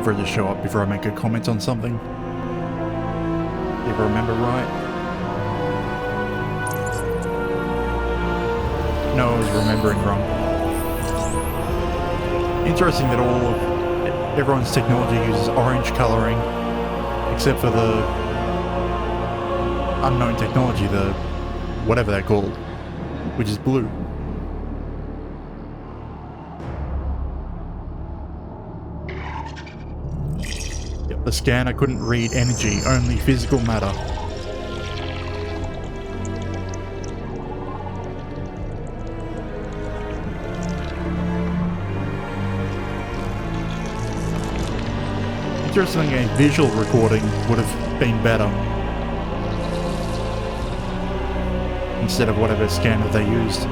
waiting for it to show up before I make a comment on something. If I remember right. No, I was remembering wrong. Interesting that everyone's technology uses orange coloring, except for the unknown technology, the whatever they're called, which is blue. Yep, the scanner couldn't read energy, only physical matter. Interesting, a visual recording would have been better instead of whatever scanner they used.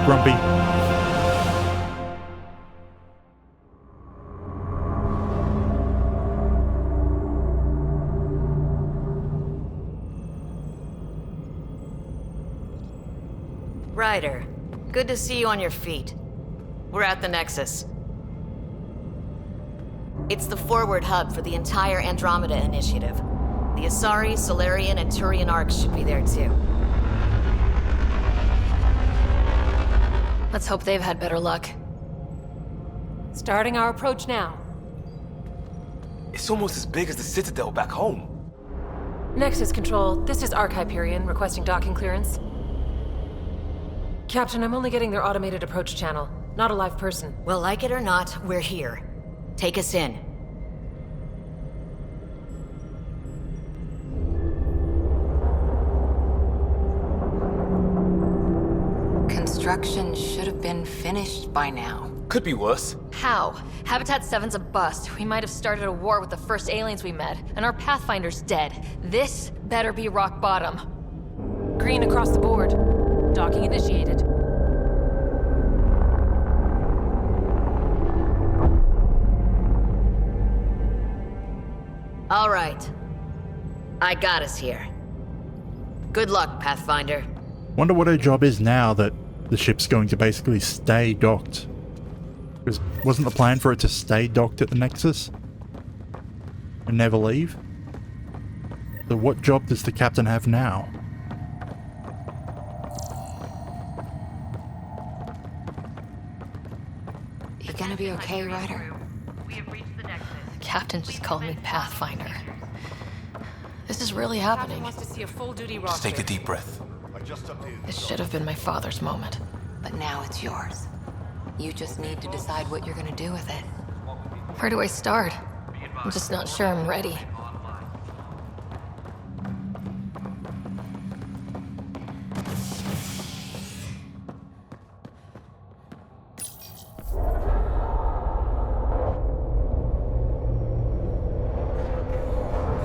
Grumpy. Ryder, good to see you on your feet. We're at the Nexus. It's the forward hub for the entire Andromeda initiative. The Asari, Solarian, and Turian arcs should be there too. Let's hope they've had better luck. Starting our approach now. It's almost as big as the Citadel back home. Nexus Control, this is Arc Hyperion requesting docking clearance. Captain, I'm only getting their automated approach channel, not a live person. Well, like it or not, we're here. Take us in. Construction should have been finished by now. Could be worse. How? Habitat 7's a bust. We might have started a war with the first aliens we met, and our Pathfinder's dead. This better be rock bottom. Green across the board. Docking initiated. All right. I got us here. Good luck, Pathfinder. Wonder what her job is now that the ship's going to basically stay docked. Because wasn't the plan for it to stay docked at the Nexus? And never leave? So what job does the captain have now? You gonna be okay, Ryder? The captain just called me Pathfinder. This is really happening. Wants to see a full-duty roster. Just take a deep breath. This should have been my father's moment. But now it's yours. You just need to decide what you're gonna do with it. Where do I start? I'm just not sure I'm ready.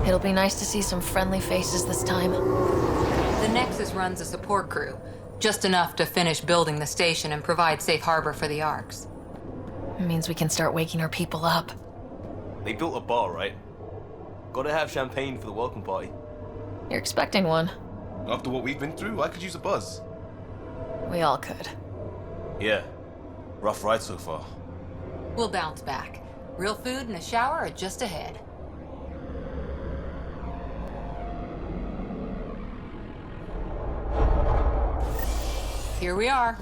It'll be nice to see some friendly faces this time. The Nexus runs a support crew. Just enough to finish building the station and provide safe harbor for the arcs. It means we can start waking our people up. They built a bar, right? Gotta have champagne for the welcome party. You're expecting one. After what we've been through, I could use a buzz. We all could. Yeah. Rough ride so far. We'll bounce back. Real food and a shower are just ahead. Here we are.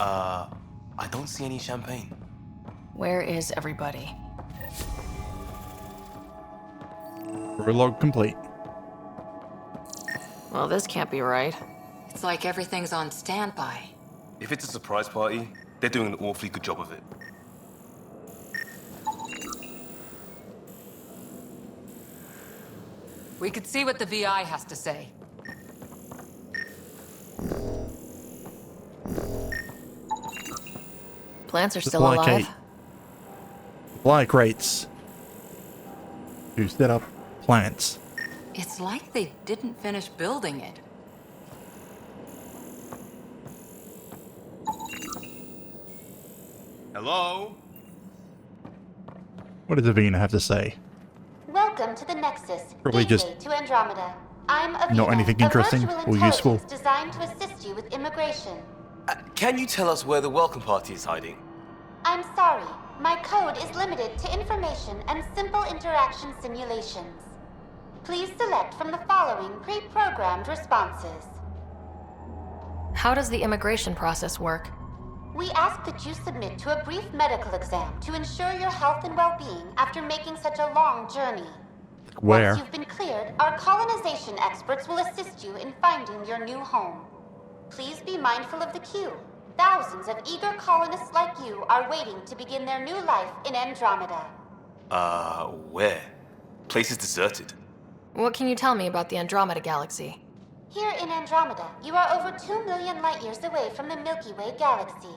I don't see any champagne. Where is everybody? Prologue complete. Well, this can't be right. It's like everything's on standby. If it's a surprise party, they're doing an awfully good job of it. We could see what the VI has to say. Plants are still Supply alive. Supply crates to set up plants. It's like they didn't finish building it. Hello? What does Avina have to say? Welcome to the Nexus, Probably just gateway to Andromeda. I'm Avina, not anything interesting a virtual or useful. intelligence designed to assist you with immigration. Can you tell us where the welcome party is hiding? I'm sorry, my code is limited to information and simple interaction simulations. Please select from the following pre-programmed responses. How does the immigration process work? We ask that you submit to a brief medical exam to ensure your health and well-being after making such a long journey. Where? Once you've been cleared, our colonization experts will assist you in finding your new home. Please be mindful of the queue. Thousands of eager colonists like you are waiting to begin their new life in Andromeda. Where? Place is deserted. What can you tell me about the Andromeda galaxy? Here in Andromeda, you are over 2 million light-years away from the Milky Way galaxy.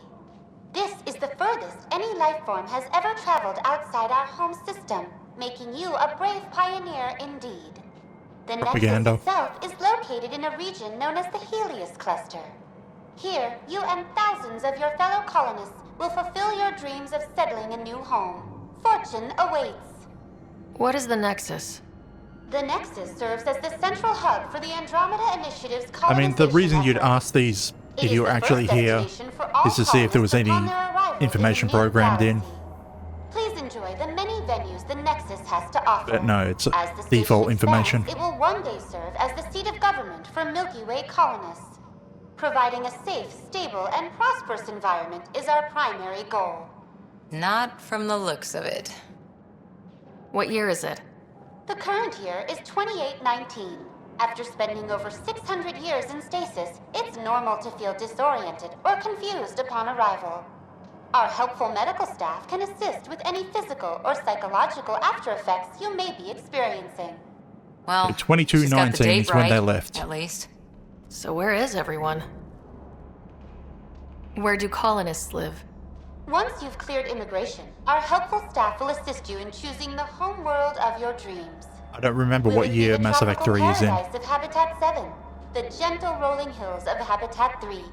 This is the furthest any life form has ever traveled outside our home system, making you a brave pioneer indeed. The Propaganda. Nexus itself is located in a region known as the Helios Cluster. Here, you and thousands of your fellow colonists will fulfill your dreams of settling a new home. Fortune awaits. What is the Nexus? The Nexus serves as the central hub for the Andromeda Initiative's I mean, the colonization reason you'd efforts. ask these It if is you were the actually first here destination for all is to see if there was any colonists upon their arrival to information the new programmed in. galaxy. Please enjoy the many venues the Nexus has to offer. But no, it's As the default station information. expands, it will one day serve as the seat of government for Milky Way colonists. Providing a safe, stable, and prosperous environment is our primary goal. Not from the looks of it. What year is it? The current year is 2819. After spending over 600 years in stasis, it's normal to feel disoriented or confused upon arrival. Our helpful medical staff can assist with any physical or psychological after effects you may be experiencing. Well, So 22:19 she's got the date is when they right, left. At least. So where is everyone? Where do colonists live? Once you've cleared immigration, our helpful staff will assist you in choosing the home world of your dreams. I don't remember Will what it be year the Mass Effect tropical 3 is in. paradise of Habitat 7, the gentle rolling hills of Habitat 3,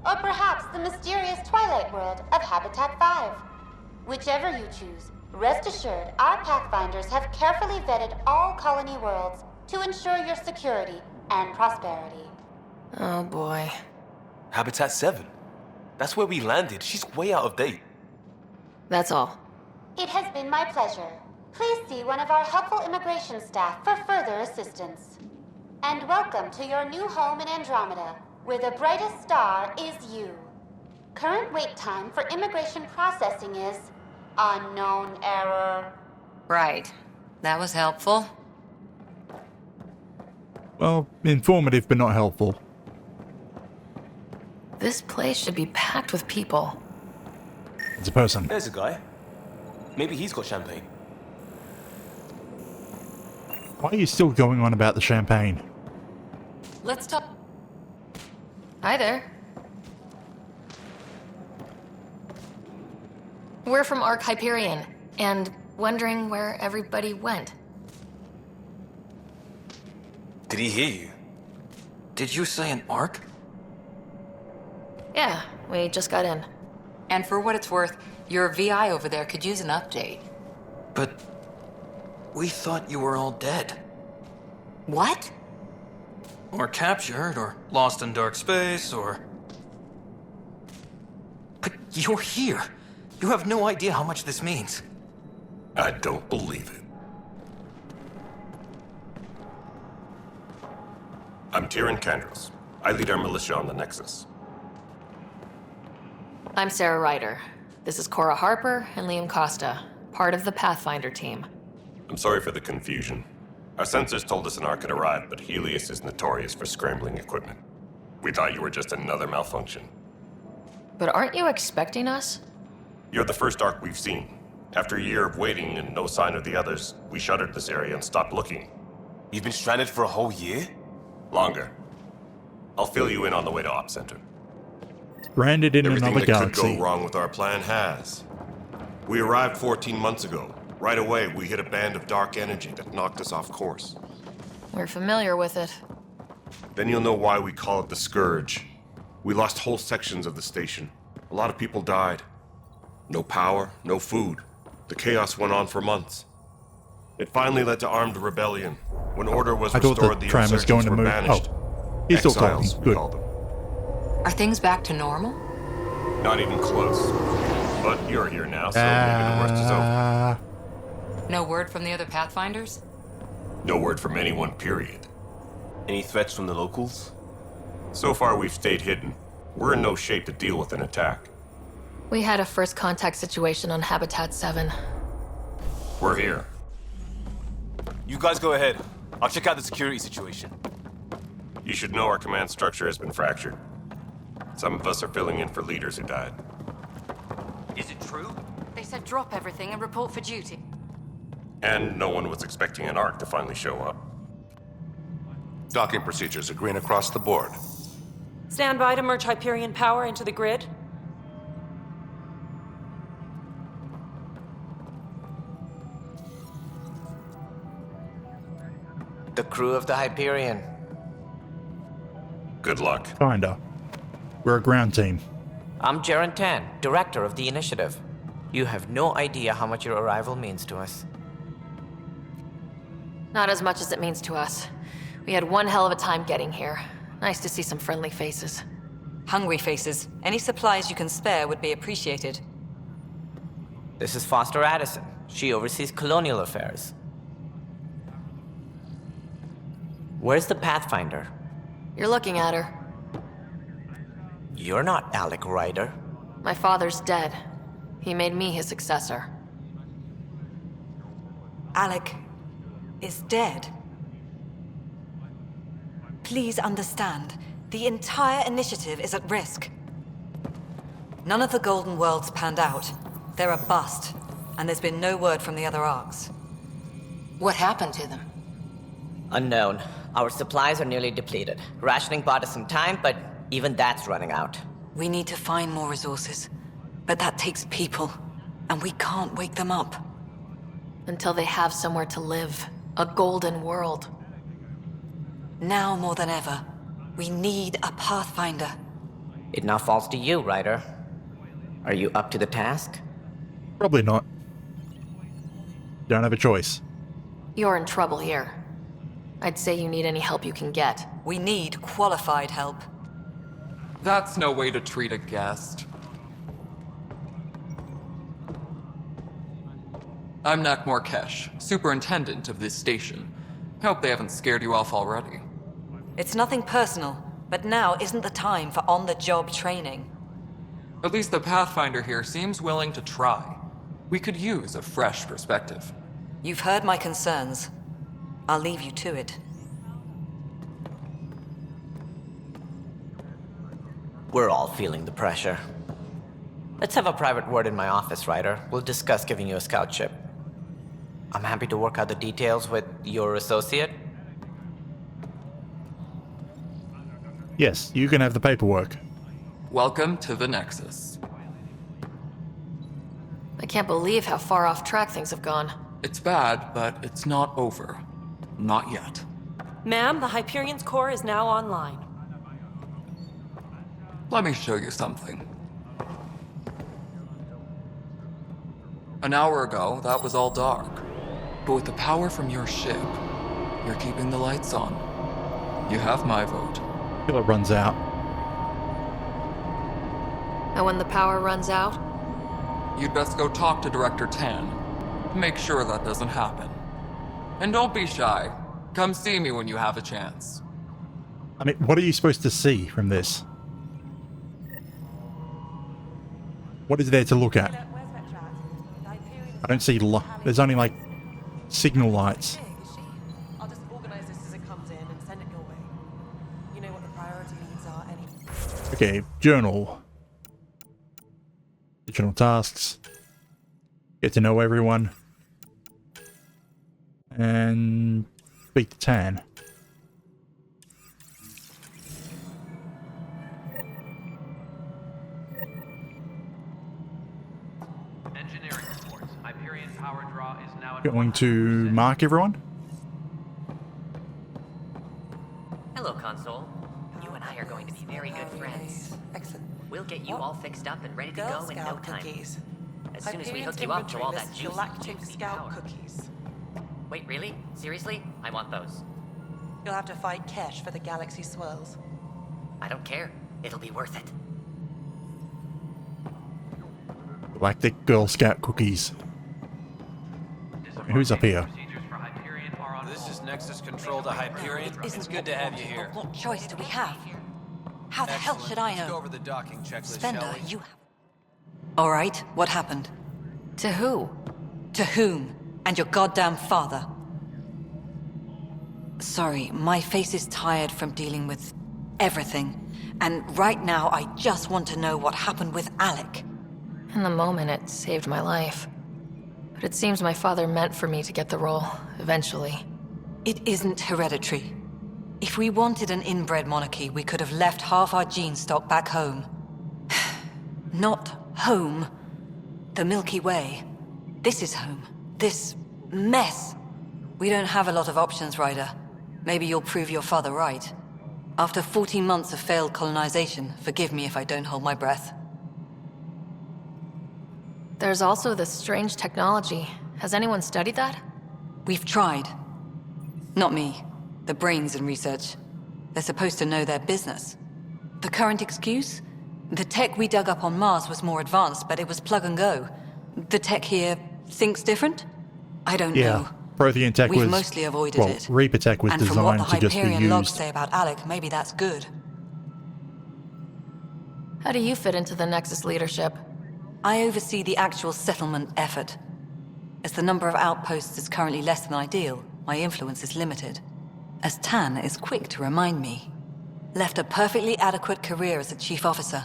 or perhaps the mysterious twilight world of Habitat 5? Whichever you choose, rest assured our Pathfinders have carefully vetted all colony worlds to ensure your security and prosperity. Oh boy. Habitat 7. That's where we landed. She's way out of date. That's all. It has been my pleasure. Please see one of our helpful immigration staff for further assistance. And welcome to your new home in Andromeda, where the brightest star is you. Current wait time for immigration processing is unknown error. Right. That was helpful. Well, informative but not helpful. This place should be packed with people. It's a person. There's a guy. Maybe he's got champagne. Why are you still going on about the champagne? Let's talk. Hi there. We're from Ark Hyperion, and wondering where everybody went. Did he hear you? Did you say an arc? Yeah, we just got in. And for what it's worth, your VI over there could use an update. But we thought you were all dead. What? Or captured, or lost in dark space, or... But you're here. You have no idea how much this means. I don't believe it. I'm Tyrion Kandros. I lead our militia on the Nexus. I'm Sara Ryder. This is Cora Harper and Liam Costa, part of the Pathfinder team. I'm sorry for the confusion. Our sensors told us an Ark had arrived, but Helios is notorious for scrambling equipment. We thought you were just another malfunction. But aren't you expecting us? You're the first Ark we've seen. After a year of waiting and no sign of the others, we shuttered this area and stopped looking. You've been stranded for a whole year? Longer. I'll fill you in on the way to Op Center. Branded in Everything another that galaxy. could go wrong with our plan has. We arrived 14 months ago. Right away, we hit a band of dark energy that knocked us off course. We're familiar with it. Then you'll know why we call it the Scourge. We lost whole sections of the station. A lot of people died. No power, no food. The chaos went on for months. It finally led to armed rebellion. When order was I thought restored, the the tram was going insurgents to were move. banished. Oh, he's still Exiles, talking. we Good. call them. Are things back to normal? Not even close. But you're here now, so maybe the worst is over. No word from the other Pathfinders? No word from anyone, period. Any threats from the locals? So far, we've stayed hidden. We're in no shape to deal with an attack. We had a first contact situation on Habitat 7. We're here. You guys go ahead. I'll check out the security situation. You should know our command structure has been fractured. Some of us are filling in for leaders who died. Is it true? They said drop everything and report for duty. And no one was expecting an Ark to finally show up. Docking procedures are green across the board. Stand by to merge Hyperion power into the grid. The crew of the Hyperion. Good luck. Kinda. We're a ground team. I'm Jaren Tan, director of the initiative. You have no idea how much your arrival means to us. Not as much as it means to us. We had one hell of a time getting here. Nice to see some friendly faces. Hungry faces. Any supplies you can spare would be appreciated. This is Foster Addison. She oversees colonial affairs. Where's the Pathfinder? You're looking at her. You're not Alec Ryder. My father's dead. He made me his successor. Alec is dead. Please understand, the entire initiative is at risk. None of the Golden Worlds panned out. They're a bust, and there's been no word from the other arcs. What happened to them? Unknown. Our supplies are nearly depleted. Rationing bought us some time, but even that's running out. We need to find more resources, but that takes people, and we can't wake them up. Until they have somewhere to live. A golden world. Now more than ever, we need a Pathfinder. It now falls to you, Ryder. Are you up to the task? Probably not. Don't have a choice. You're in trouble here. I'd say you need any help you can get. We need qualified help. That's no way to treat a guest. I'm Nak Morkesh, superintendent of this station. Hope they haven't scared you off already. It's nothing personal, but now isn't the time for on-the-job training. At least the Pathfinder here seems willing to try. We could use a fresh perspective. You've heard my concerns. I'll leave you to it. We're all feeling the pressure. Let's have a private word in my office, Ryder. We'll discuss giving you a scout ship. I'm happy to work out the details with your associate. Yes, you can have the paperwork. Welcome to the Nexus. I can't believe how far off track things have gone. It's bad, but it's not over. Not yet. Ma'am, the Hyperion's core is now online. Let me show you something. An hour ago, that was all dark. But with the power from your ship, you're keeping the lights on. You have my vote. Till it runs out. And when the power runs out? You'd best go talk to Director Tan. Make sure that doesn't happen. And don't be shy. Come see me when you have a chance. I mean, what are you supposed to see from this? What is there to look at? I don't see there's only like signal lights. I'll just organize this as it comes in and send it your way. You know what the priority needs are anyway. Okay, journal. Additional tasks. Get to know everyone. And speak to Tan. Engineering reports. Hyperion power draw is now at Going to mark everyone. Hello, Console. You and I are going to be very good friends. Excellent. We'll get you all fixed up and ready to go in no time. as soon as we Hyperion's hook you up to inventory all that lists juicy, galactic juicy scout power. cookies. Wait, really? Seriously? I want those. You'll have to fight Kesh for the galaxy swirls. I don't care. It'll be worth it. Galactic Girl Scout cookies. Who's up here? This is Nexus Control to Hyperion. It's good to have you here. What choice do we have? How the hell should I know? Let's go over the docking checklist, Spender, shall we? you have... All right, what happened? To who? To whom? And your goddamn father. Sorry, my face is tired from dealing with everything. And right now, I just want to know what happened with Alec. In the moment, it saved my life. But it seems my father meant for me to get the role, eventually. It isn't hereditary. If we wanted an inbred monarchy, we could have left half our gene stock back home. Not home. The Milky Way. This is home. This mess. We don't have a lot of options, Ryder. Maybe you'll prove your father right. After 14 months of failed colonization, forgive me if I don't hold my breath. There's also this strange technology. Has anyone studied that? We've tried. Not me. The brains in research. They're supposed to know their business. The current excuse? The tech we dug up on Mars was more advanced, but it was plug and go. The tech here thinks different? I don't know. Prothean tech We've was... mostly avoided well, it. Reaper tech was and from what the designed to just be Hyperion logs used. say about Alec, maybe that's good. How do you fit into the Nexus leadership? I oversee the actual settlement effort. As the number of outposts is currently less than ideal, my influence is limited. As Tan is quick to remind me. Left a perfectly adequate career as a chief officer.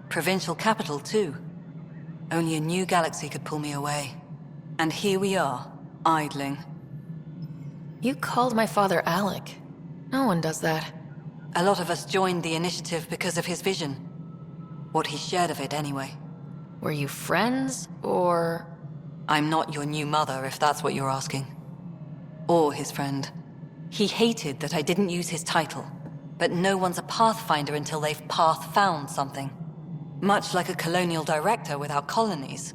Provincial capital, too. Only a new galaxy could pull me away. And here we are, idling. You called my father Alec. No one does that. A lot of us joined the initiative because of his vision. What he shared of it, anyway. Were you friends, or...? I'm not your new mother, if that's what you're asking. Or his friend. He hated that I didn't use his title. But no one's a pathfinder until they've path-found something. Much like a colonial director without colonies.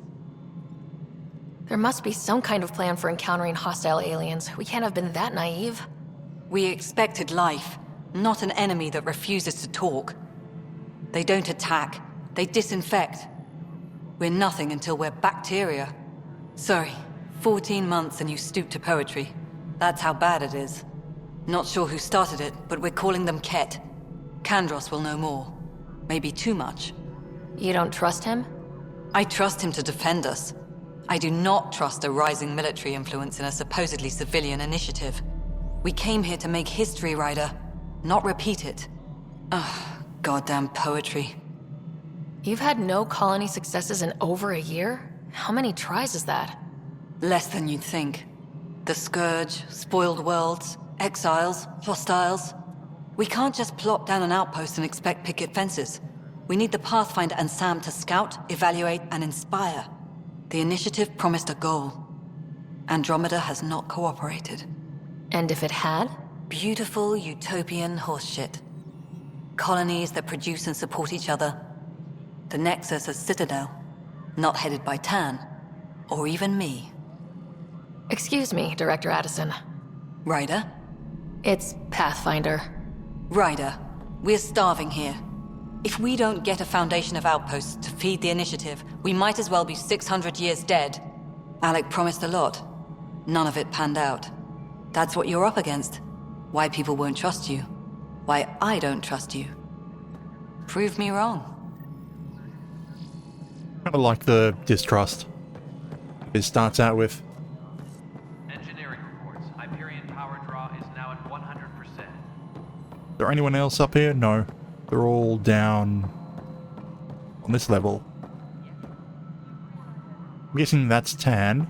There must be some kind of plan for encountering hostile aliens. We can't have been that naive. We expected life, not an enemy that refuses to talk. They don't attack, they disinfect. We're nothing until we're bacteria. Sorry, 14 months and you stoop to poetry. That's how bad it is. Not sure who started it, but we're calling them Ket. Kandros will know more. Maybe too much. You don't trust him? I trust him to defend us. I do not trust a rising military influence in a supposedly civilian initiative. We came here to make history, Ryder, not repeat it. Ugh, goddamn poetry. You've had no colony successes in over a year? How many tries is that? Less than you'd think. The Scourge, spoiled worlds, exiles, hostiles. We can't just plop down an outpost and expect picket fences. We need the Pathfinder and Sam to scout, evaluate, and inspire. The initiative promised a goal. Andromeda has not cooperated. And if it had? Beautiful utopian horseshit. Colonies that produce and support each other. The Nexus as Citadel, not headed by Tan, or even me. Excuse me, Director Addison. Ryder? It's Pathfinder. Ryder, we're starving here. If we don't get a foundation of outposts to feed the initiative, we might as well be 600 years dead. Alec promised a lot. None of it panned out. That's what you're up against. Why people won't trust you. Why I don't trust you. Prove me wrong. Kind of like the distrust. It starts out with... Engineering reports. Hyperion power draw is now at 100%. Is there anyone else up here? No. They're all down on this level. I'm guessing that's Tan.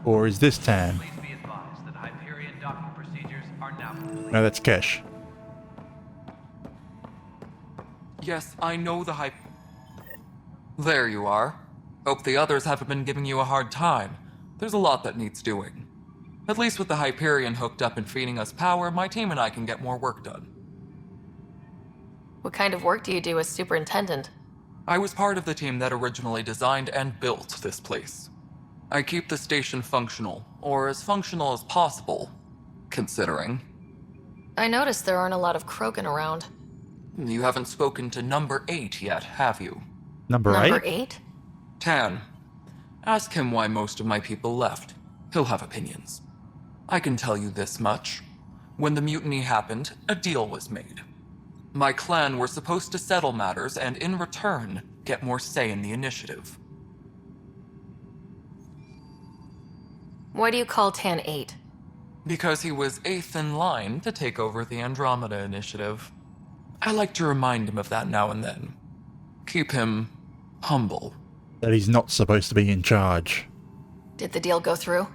Or is this Tan? Please be advised that Hyperion docking procedures are now complete. No, that's Kesh. Yes, I know the hype. There you are. Hope the others haven't been giving you a hard time. There's a lot that needs doing. At least with the Hyperion hooked up and feeding us power, my team and I can get more work done. What kind of work do you do as superintendent? I was part of the team that originally designed and built this place. I keep the station functional, or as functional as possible, considering. I noticed there aren't a lot of Krogan around. You haven't spoken to number 8 yet, have you? Number 8? Number 8? Tan. Ask him why most of my people left. He'll have opinions. I can tell you this much. When the mutiny happened, a deal was made. My clan were supposed to settle matters and, in return, get more say in the initiative. Why do you call Tan 8? Because he was 8th in line to take over the Andromeda initiative. I like to remind him of that now and then. Keep him humble. That he's not supposed to be in charge. Did the deal go through?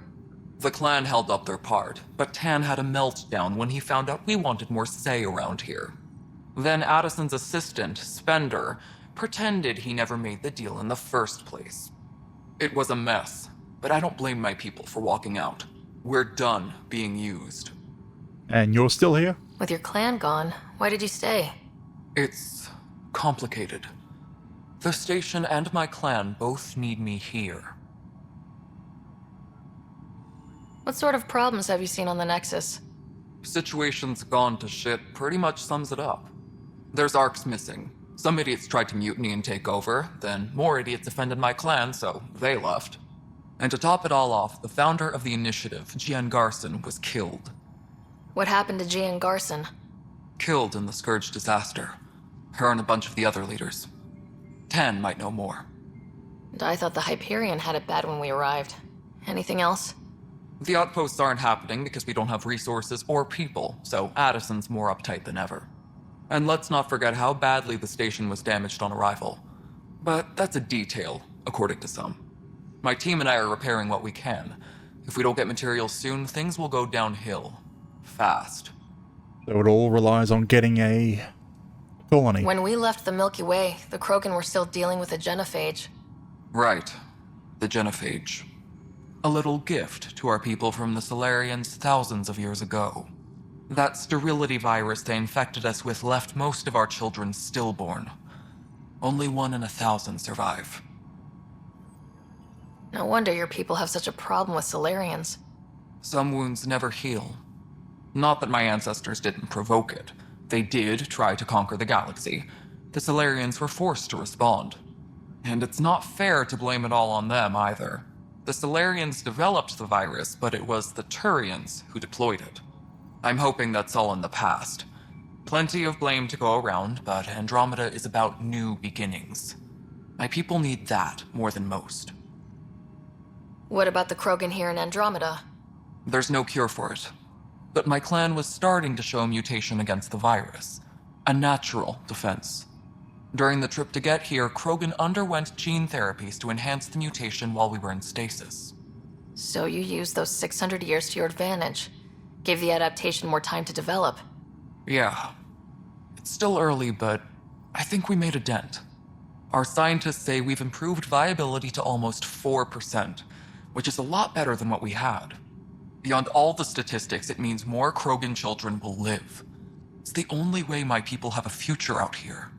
The clan held up their part, but Tan had a meltdown when he found out we wanted more say around here. Then Addison's assistant, Spender, pretended he never made the deal in the first place. It was a mess, but I don't blame my people for walking out. We're done being used. And you're still here? With your clan gone, why did you stay? It's complicated. The station and my clan both need me here. What sort of problems have you seen on the Nexus? Situation's gone to shit pretty much sums it up. There's arcs missing. Some idiots tried to mutiny and take over, then more idiots offended my clan, so they left. And to top it all off, the founder of the initiative, Gian Garson, was killed. What happened to Gian Garson? Killed in the Scourge disaster. Her and a bunch of the other leaders. Tan might know more. And I thought the Hyperion had it bad when we arrived. Anything else? The outposts aren't happening because we don't have resources or people, so Addison's more uptight than ever. And let's not forget how badly the station was damaged on arrival. But that's a detail, according to some. My team and I are repairing what we can. If we don't get materials soon, things will go downhill. Fast. So it all relies on getting a colony. When we left the Milky Way, the Krogan were still dealing with a genophage. Right. The genophage. A little gift to our people from the Solarians thousands of years ago. That sterility virus they infected us with left most of our children stillborn. Only 1 in 1,000 survive. No wonder your people have such a problem with Solarians. Some wounds never heal. Not that my ancestors didn't provoke it. They did try to conquer the galaxy. The Solarians were forced to respond. And it's not fair to blame it all on them either. The Solarians developed the virus, but it was the Turians who deployed it. I'm hoping that's all in the past. Plenty of blame to go around, but Andromeda is about new beginnings. My people need that more than most. What about the Krogan here in Andromeda? There's no cure for it. But my clan was starting to show mutation against the virus. A natural defense. During the trip to get here, Krogan underwent gene therapies to enhance the mutation while we were in stasis. So you used those 600 years to your advantage. Gave the adaptation more time to develop. Yeah. It's still early, but I think we made a dent. Our scientists say we've improved viability to almost 4%, which is a lot better than what we had. Beyond all the statistics, it means more Krogan children will live. It's the only way my people have a future out here.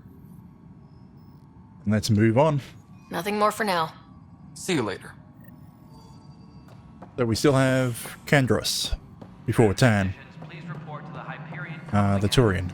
Let's move on. Nothing more for now. See you later. So we still have Kandros before Tan. Please report to the Hyperion. The Turian.